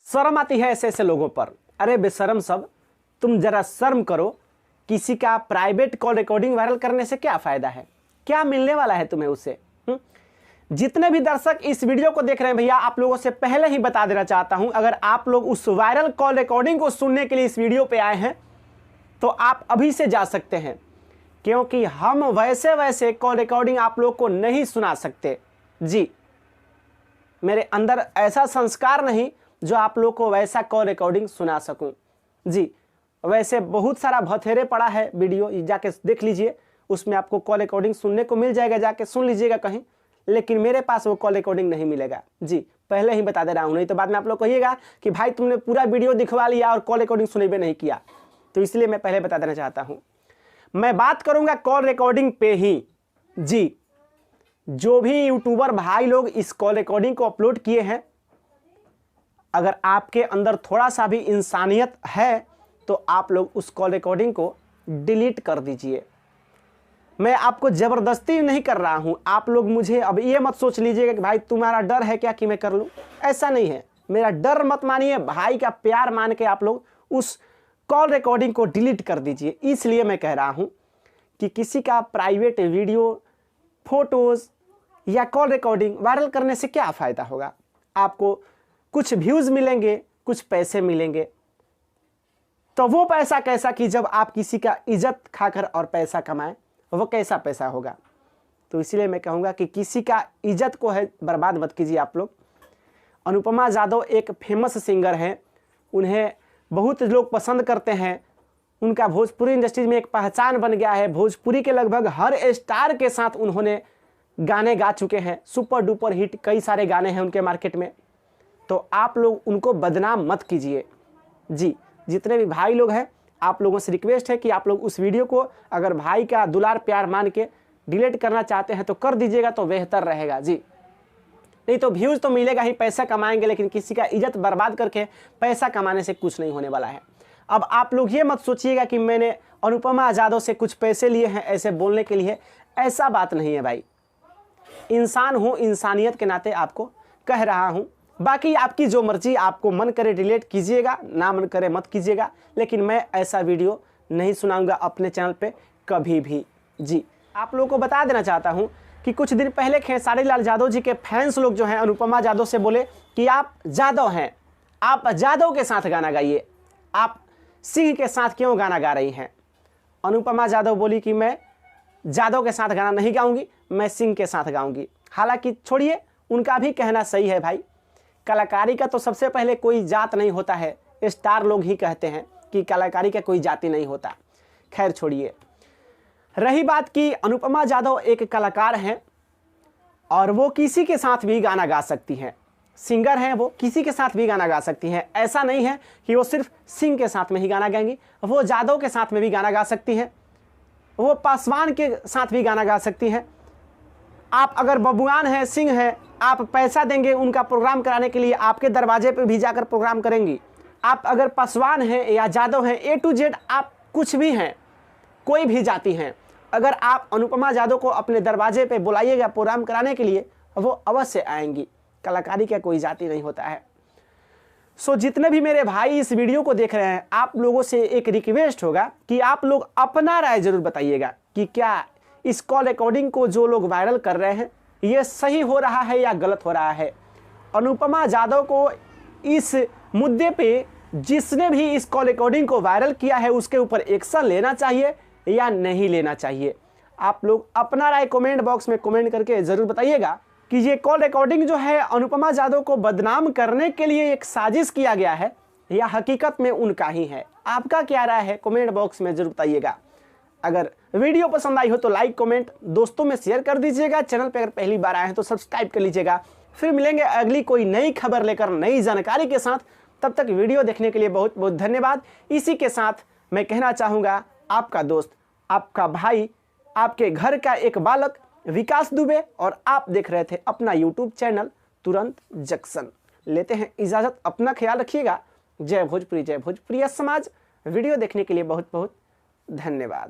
शर्म आती है ऐसे ऐसे लोगों पर। अरे बेशरम सब, तुम जरा शर्म करो। किसी का प्राइवेट कॉल रिकॉर्डिंग वायरल करने से क्या फ़ायदा है? क्या मिलने वाला है तुम्हें उससे? जितने भी दर्शक इस वीडियो को देख रहे हैं भैया, आप लोगों से पहले ही बता देना चाहता हूं, अगर आप लोग उस वायरल कॉल रिकॉर्डिंग को सुनने के लिए इस वीडियो पे आए हैं तो आप अभी से जा सकते हैं, क्योंकि हम वैसे वैसे कॉल रिकॉर्डिंग आप लोग को नहीं सुना सकते। जी, मेरे अंदर ऐसा संस्कार नहीं जो आप लोग को वैसा कॉल रिकॉर्डिंग सुना सकूं। जी, वैसे बहुत सारा भथेरे पड़ा है वीडियो, जाके देख लीजिए, उसमें आपको कॉल रिकॉर्डिंग सुनने को मिल जाएगा, जाके सुन लीजिएगा कहीं। लेकिन मेरे पास वो कॉल रिकॉर्डिंग नहीं मिलेगा। जी, पहले ही बता दे रहा हूँ, नहीं तो बाद में आप लोग कहिएगा कि भाई तुमने पूरा वीडियो दिखवा लिया और कॉल रिकॉर्डिंग सुनेबे नहीं किया। तो इसलिए मैं पहले बता देना चाहता हूँ, मैं बात करूँगा कॉल रिकॉर्डिंग पे ही। जी, जो भी यूट्यूबर भाई लोग इस कॉल रिकॉर्डिंग को अपलोड किए हैं, अगर आपके अंदर थोड़ा सा भी इंसानियत है तो आप लोग उस कॉल रिकॉर्डिंग को डिलीट कर दीजिए। मैं आपको ज़बरदस्ती नहीं कर रहा हूं। आप लोग मुझे अब ये मत सोच लीजिएगा कि भाई तुम्हारा डर है क्या कि मैं कर लूं। ऐसा नहीं है, मेरा डर मत मानिए, भाई का प्यार मान के आप लोग उस कॉल रिकॉर्डिंग को डिलीट कर दीजिए। इसलिए मैं कह रहा हूं कि किसी का प्राइवेट वीडियो, फोटोज़ या कॉल रिकॉर्डिंग वायरल करने से क्या फ़ायदा होगा? आपको कुछ व्यूज़ मिलेंगे, कुछ पैसे मिलेंगे, तो वो पैसा कैसा कि जब आप किसी का इज्जत खाकर और पैसा कमाएं, वो कैसा पैसा होगा? तो इसलिए मैं कहूँगा कि किसी का इज्जत को है बर्बाद मत कीजिए आप लोग। अनुपमा यादव एक फेमस सिंगर हैं, उन्हें बहुत लोग पसंद करते हैं, उनका भोजपुरी इंडस्ट्री में एक पहचान बन गया है। भोजपुरी के लगभग हर स्टार के साथ उन्होंने गाने गा चुके हैं, सुपर डुपर हिट कई सारे गाने हैं उनके मार्केट में। तो आप लोग उनको बदनाम मत कीजिए। जी, जितने भी भाई लोग हैं, आप लोगों से रिक्वेस्ट है कि आप लोग उस वीडियो को अगर भाई का दुलार प्यार मान के डिलीट करना चाहते हैं तो कर दीजिएगा, तो बेहतर रहेगा। जी, नहीं तो व्यूज़ तो मिलेगा ही, पैसा कमाएंगे, लेकिन किसी का इज्जत बर्बाद करके पैसा कमाने से कुछ नहीं होने वाला है। अब आप लोग ये मत सोचिएगा कि मैंने अनुपमा यादव से कुछ पैसे लिए हैं ऐसे बोलने के लिए, ऐसा बात नहीं है भाई। इंसान हूँ, इंसानियत के नाते आपको कह रहा हूँ। बाकी आपकी जो मर्जी, आपको मन करे डिलीट कीजिएगा, ना मन करे मत कीजिएगा, लेकिन मैं ऐसा वीडियो नहीं सुनाऊंगा अपने चैनल पे कभी भी। जी, आप लोगों को बता देना चाहता हूं कि कुछ दिन पहले खेसारी लाल यादव जी के फैंस लोग जो हैं अनुपमा यादव से बोले कि आप यादव हैं, आप यादव के साथ गाना गाइए, आप सिंह के साथ क्यों गाना गा रही हैं? अनुपमा यादव बोली कि मैं यादव के साथ गाना नहीं गाऊंगी, मैं सिंह के साथ गाऊंगी। हालांकि छोड़िए, उनका भी कहना सही है भाई। कलाकारी का तो सबसे पहले कोई जात नहीं होता है, स्टार लोग ही कहते हैं कि कलाकारी का कोई जाति नहीं होता। खैर छोड़िए, रही बात कि अनुपमा यादव एक कलाकार हैं और वो किसी के साथ भी गाना गा सकती हैं, सिंगर हैं, वो किसी के साथ भी गाना गा सकती हैं। ऐसा नहीं है कि वो सिर्फ सिंह के साथ में ही गाना गाएंगी, वो यादव के साथ में भी गाना गा सकती हैं, वो पासवान के साथ भी गाना गा सकती हैं। आप अगर बबुआन हैं, सिंह हैं, आप पैसा देंगे उनका प्रोग्राम कराने के लिए, आपके दरवाजे पे भी जाकर प्रोग्राम करेंगी। आप अगर पासवान हैं या यादव हैं, A to Z आप कुछ भी हैं, कोई भी जाति हैं, अगर आप अनुपमा यादव को अपने दरवाजे पे बुलाइएगा प्रोग्राम कराने के लिए, वो अवश्य आएंगी। कलाकारी का कोई जाति नहीं होता है। सो जितने भी मेरे भाई इस वीडियो को देख रहे हैं, आप लोगों से एक रिक्वेस्ट होगा कि आप लोग अपना राय जरूर बताइएगा कि क्या इस कॉल रिकॉर्डिंग को जो लोग वायरल कर रहे हैं ये सही हो रहा है या गलत हो रहा है। अनुपमा यादव को इस मुद्दे पे जिसने भी इस कॉल रिकॉर्डिंग को वायरल किया है उसके ऊपर एक्शन लेना चाहिए या नहीं लेना चाहिए। आप लोग अपना राय कमेंट बॉक्स में कमेंट करके ज़रूर बताइएगा कि ये कॉल रिकॉर्डिंग जो है अनुपमा यादव को बदनाम करने के लिए एक साजिश किया गया है या हकीकत में उनका ही है। आपका क्या राय है कमेंट बॉक्स में ज़रूर बताइएगा। अगर वीडियो पसंद आई हो तो लाइक कमेंट दोस्तों में शेयर कर दीजिएगा। चैनल पे अगर पहली बार आए हैं तो सब्सक्राइब कर लीजिएगा। फिर मिलेंगे अगली कोई नई खबर लेकर, नई जानकारी के साथ। तब तक वीडियो देखने के लिए बहुत बहुत धन्यवाद। इसी के साथ मैं कहना चाहूँगा, आपका दोस्त, आपका भाई, आपके घर का एक बालक विकास दुबे, और आप देख रहे थे अपना यूट्यूब चैनल तुरंत जंक्शन। लेते हैं इजाज़त, अपना ख्याल रखिएगा। जय भोजपुरी, जय भोजपुरी समाज। वीडियो देखने के लिए बहुत बहुत धन्यवाद।